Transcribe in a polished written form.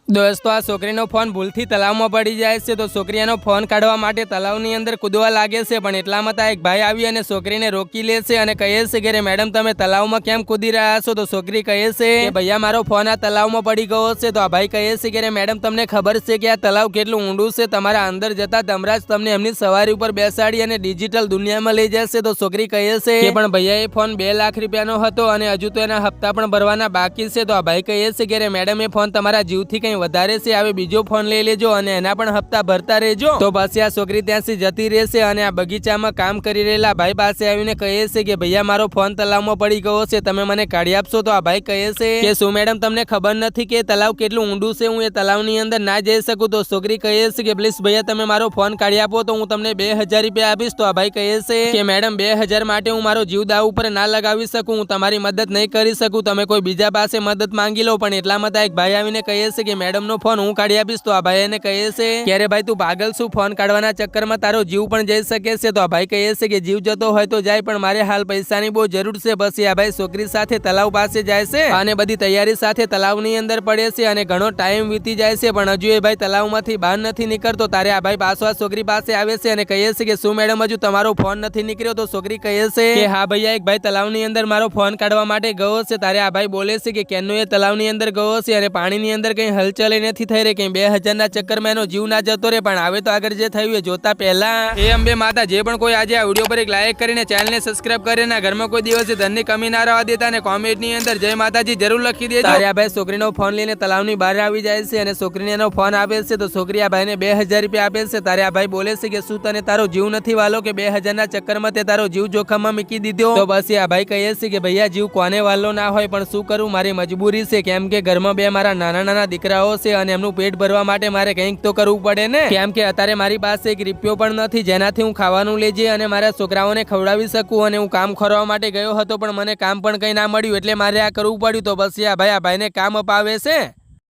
દોસ્તો આ છોકરીનો ફોન ભૂલથી તલાવમાં પડી જાય છે તો છોકરી એનો ફોન કાઢવા માટે તલાવની અંદર કૂદવા લાગે છે પણ એટલામાં ત્યાં એક ભાઈ આવી અને છોકરીને રોકી લે છે અને કહે છે કે મેડમ તમે તલાવમાં કેમ કૂદી રહ્યા છો? તો છોકરી કહે છે કે ભૈયા મારો ફોન આ તલાવમાં પડી ગયો છે. તો આ ભાઈ કહે છે કે મેડમ તમને ખબર છે કે આ તલાવ કેટલું ઊંડું છે? તમારા અંદર જતા ધમરાજ તમને એમની સવારી ઉપર બેસાડી અને ડિજિટલ દુનિયામાં લઈ જશે. તો છોકરી કહે છે કે પણ ભૈયા એ ફોન 2 લાખ રૂપિયાનો હતો અને હજુ તો એના હપ્તા પણ ભરવાના બાકી છે. તો આ ભાઈ કહે છે કે મેડમ એ ફોન તમારા જીવથી કંઈ વધારે છે, હવે બીજો ફોન લઈ લેજો અને એના પણ હપ્તા ભરતા રહેજો. તો પછી આ છોકરી ત્યાંથી જતી રહેશે અને આ બગીચામાં કામ કરી રહેલા ભાઈ પાસે આવીને કહે છે કે ભૈયા મારો ફોન તલાવમાં પડી ગયો છે, તમે મને કાઢી આપશો? તો આ ભાઈ કહે છે કે શું મેડમ તમને ખબર નથી કે તલાવ કેટલું ઊંડું છે? હું એ તલાવની અંદર ના જઈ શકું. તો છોકરી કહે છે કે પ્લીઝ ભૈયા તમે મારો ફોન કાઢી આપો તો હું તમને 2000 રૂપિયા આપીશ. તો આ ભાઈ કહે છે કે મેડમ 2000 માટે હું મારો જીવ દાવ ઉપર ના લગાવી શકું, હું તમારી મદદ નહીં કરી શકું, તમે કોઈ બીજા પાસે મદદ માંગી લો. પણ એટલામાં એક ભાઈ આવીને કહે છે કે મેડમ નો ફોન હું કાઢી આપીશ. તો આ ભાઈ એને કહે છે કે અરે ભાઈ તું પાગલ છું, ફોન કાઢવાના ચક્કરમાં તારો જીવ પણ જઈ શકે છે. તો આ ભાઈ કહે છે કે જીવ જતો હોય તો જાય પણ મારે હાલ પૈસાની બહુ જરૂર છે. પછી આ ભાઈ છોકરી સાથે તલાવ પાસે જાય છે અને બધી તૈયારી સાથે તલાવની અંદર પડે છે અને ઘણો ટાઈમ વીતી જાય છે પણ હજુ એ ભાઈ તલાવમાંથી બહાર નથી નીકળતો. તારે આ ભાઈ પાછો આ છોકરી પાસે આવે છે અને કહે છે કે શું મેડમ હજુ તમારો ફોન નથી નીકળ્યો? તો છોકરી કહે છે કે હા ભૈયા એક ભાઈ તલાવની અંદર મારો ફોન કાઢવા માટે ગયો છે. તારે આ ભાઈ બોલે છે કે કેનો એ તલાવની અંદર ગયો છે અને પાણીની અંદર કઈ હલચલ નથી થઈ રહી, કઈ 2000 ના ચક્કરમાં એનો જીવ ના જતો રહે. પણ હવે તો આગળ જે થયું એ જોતા પહેલા એ અંબે માતા જે પણ કોઈ આજે આ વિડીયો પર એક લાઈક કરીને ચેનલને સબસ્ક્રાઇબ કરીને ઘરમાં કોઈ દિવસે ધનની કમી ના રહેવા દેતા અને કોમેન્ટની અંદર જય માતાજી જરૂર લખી દેજો. તારે આ ભાઈ છોકરીનો ફોન લઈને તલાવની બહાર આવી જાય છે અને છોકરીને એનો ફોન આપે છે. તો છોકરી આ ભાઈને 2000 રૂપિયા આપે છે. તારે આ ભાઈ બોલે છે કે શું તને તારો જીવ નથી વાલો કે 2000 ના ચક્કરમાં તે તારો જીવ જોખમમાં મૂકી દીધો? તો પછી આ ભાઈ કહે છે કે ભૈયા જીવ કોને વાલો ના હોય પણ શું કરું, મારી મજબૂરી છે, કેમ કે ઘરમાં 2 મારા નાના દીકરાઓ છે અને એમનું પેટ ભરવા માટે મારે કંઈક તો કરવું પડે ને. કેમ કે અત્યારે મારી પાસે એક રૂપિયો પણ નથી જેનાથી હું ખાવાનું લઈ જઈ અને મારા છોકરાઓને ખવડાવી શકું. અને હું કામ ખોરવા માટે ગયો હતો પણ મને કામ પણ કંઈ ના મળ્યું એટલે મારે આ કરવું પડ્યું. તો બસ આ ભાઈને કામ અપાવે છે.